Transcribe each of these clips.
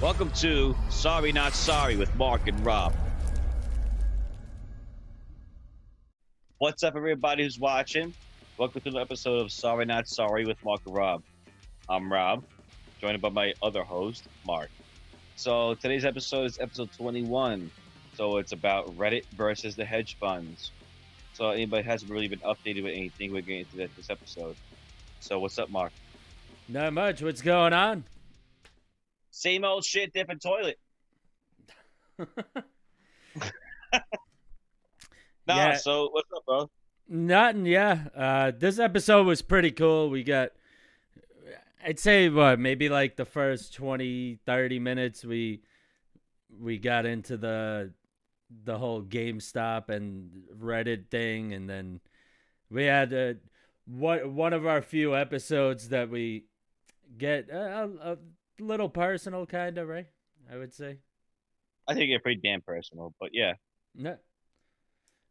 Welcome to Sorry Not Sorry with Mark and Rob. What's up, everybody who's watching? Welcome to the episode of Sorry Not Sorry with Mark and Rob. I'm Rob, joined by my other host, Mark. So today's episode is episode 21. So it's about Reddit versus the hedge funds. So anybody hasn't really been updated with anything, we're getting into this episode. So what's up, Mark? Not much. What's going on? Same old shit, different toilet. Yeah, So what's up, bro? nothing. Yeah. This episode was pretty cool. We got, I'd say, maybe like the first 20, 30 minutes, we got into the whole GameStop and Reddit thing, and then we had one of our few episodes that we get a little personal, kind of, right? I would say. I think you're pretty damn personal, but yeah. No,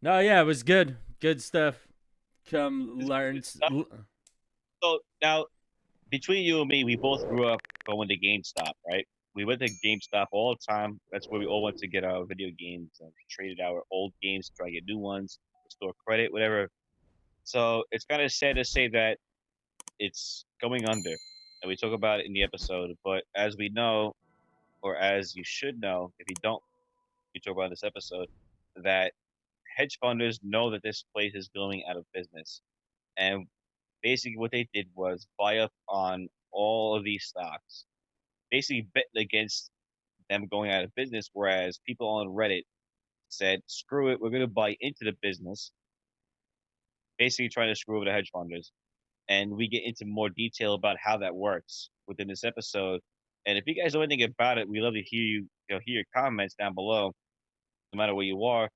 no, yeah, it was good. Good stuff. Come learn. So now, between you and me, we both grew up going to GameStop, right? We went to GameStop all the time. That's where we all went to get our video games and traded our old games, try to get new ones, store credit, whatever. So it's kind of sad to say that it's going under, and we talk about it in the episode. But as we know, or as you should know, if you don't, we talk about this episode, that hedge funders know that this place is going out of business, and basically what they did was buy up on all of these stocks, basically bet against them going out of business, whereas people on Reddit said, screw it, we're going to buy into the business, basically trying to screw over the hedge funders. And we get into more detail about how that works within this episode. And if you guys know anything about it, we love to hear hear your comments down below, no matter where you are,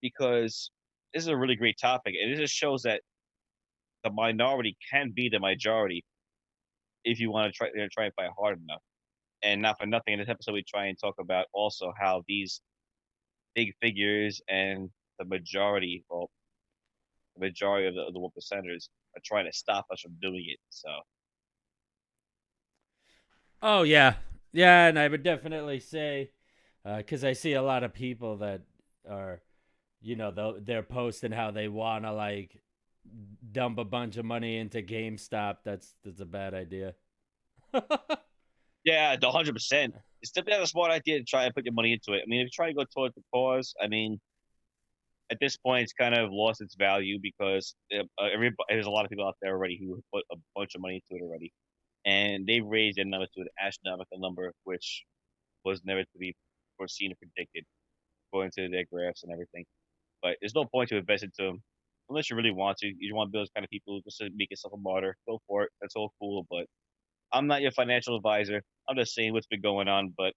because this is a really great topic, and it just shows that the minority can be the majority if you want to try and fight hard enough. And not for nothing, in this episode, we try and talk about also how these big figures and the majority, well, the majority of the one percenters are trying to stop us from doing it. So, Oh yeah, yeah, and I would definitely say, because I see a lot of people that are, they're posting how they wanna like dump a bunch of money into GameStop. That's a bad idea. yeah, the 100%. It's definitely a smart idea to try and put your money into it. I mean, if you try to go towards the cause, I mean, at this point, it's kind of lost its value because there's a lot of people out there already who put a bunch of money into it already, and they raised their number to an astronomical number, which was never to be foreseen or predicted, according to their graphs and everything. But there's no point to invest into them unless you really want to. You want to be those kind of people just to make yourself a martyr. Go for it. That's all cool. But I'm not your financial advisor. I'm just saying what's been going on. But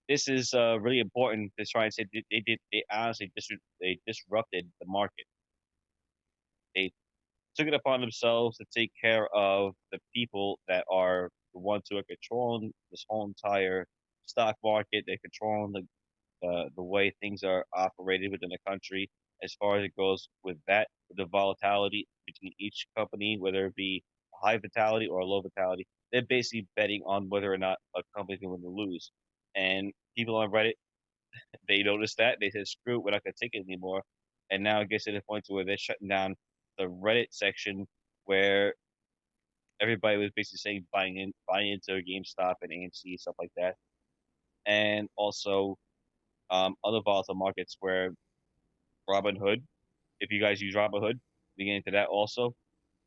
this is really important to try and say they honestly they disrupted the market. They took it upon themselves to take care of the people that are the ones who are controlling this whole entire stock market. They're controlling the way things are operated within the country as far as it goes with that, the volatility between each company, whether it be a high vitality or a low vitality. They're basically betting on whether or not a company's going to lose. And people on Reddit, they noticed that. They said, screw it, we're not going to take it anymore. And now it gets to the point to where they're shutting down the Reddit section where everybody was basically saying buying into GameStop and AMC, stuff like that. And also other volatile markets where Robinhood, if you guys use Robinhood, we get into that also.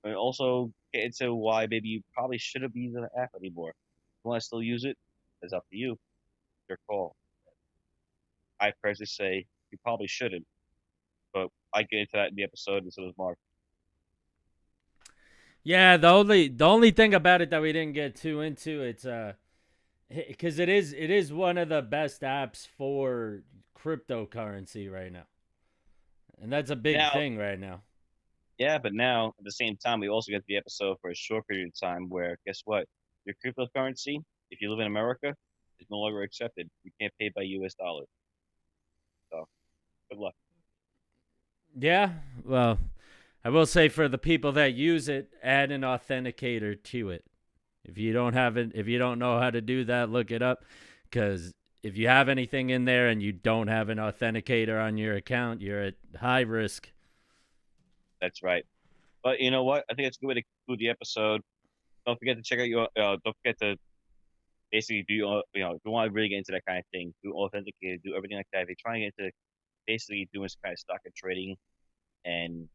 And also get into why maybe you probably shouldn't be using the app anymore. If you want to still use it, it's up to you. Your call. I personally say you probably shouldn't, but I get into that in the episode, and so does Mark. Yeah, the only thing about it that we didn't get too into, it's because it is one of the best apps for cryptocurrency right now, and that's a big Now, thing right now. yeah, but now at the same time, we also get the episode for a short period of time where guess what? Your cryptocurrency, if you live in America, is no longer accepted. You can't pay by U.S. dollars. So good luck. Yeah, well, I will say for the people that use it, add an authenticator to it. If you don't have it, if you don't know how to do that, look it up. Because if you have anything in there and you don't have an authenticator on your account, you're at high risk. That's right. But you know what? I think that's a good way to conclude the episode. Don't forget to check out your. Don't forget to basically do your. If you want to really get into that kind of thing, do authenticated, do everything like that. If you're trying to get into basically doing some kind of stock and trading and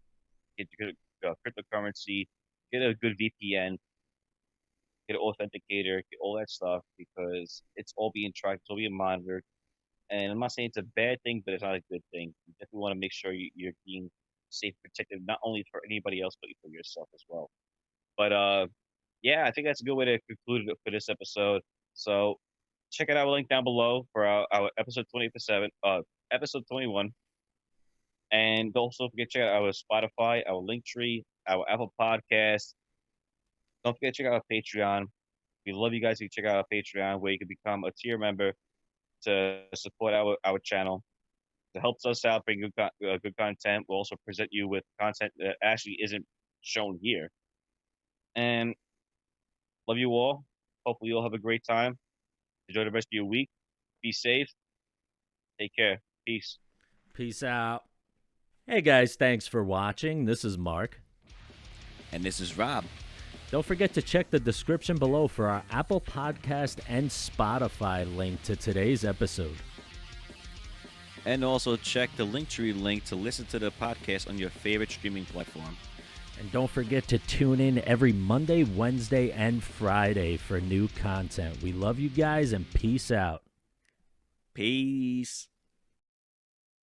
get good cryptocurrency, get a good VPN, get an authenticator, get all that stuff because it's all being tracked, it's all being monitored. And I'm not saying it's a bad thing, but it's not a good thing. You definitely want to make sure you're being safe, protected, not only for anybody else, but for yourself as well. But yeah, I think that's a good way to conclude it for this episode. So check out our link down below for our episode 27, episode 21. And don't also forget to check out our Spotify, our Linktree, our Apple Podcast. Don't forget to check out our Patreon. We love you guys. You check out our Patreon where you can become a tier member to support our channel. It helps us out, bring good content. We'll also present you with content that actually isn't shown here. And love you all. Hopefully, you'll have a great time. Enjoy the rest of your week. Be safe. Take care. Peace. Peace out. Hey guys, thanks for watching. This is Mark. And this is Rob. Don't forget to check the description below for our Apple Podcast and Spotify link to today's episode. And also check the Linktree link to listen to the podcast on your favorite streaming platform. And don't forget to tune in every Monday, Wednesday, and Friday for new content. We love you guys and peace out. Peace.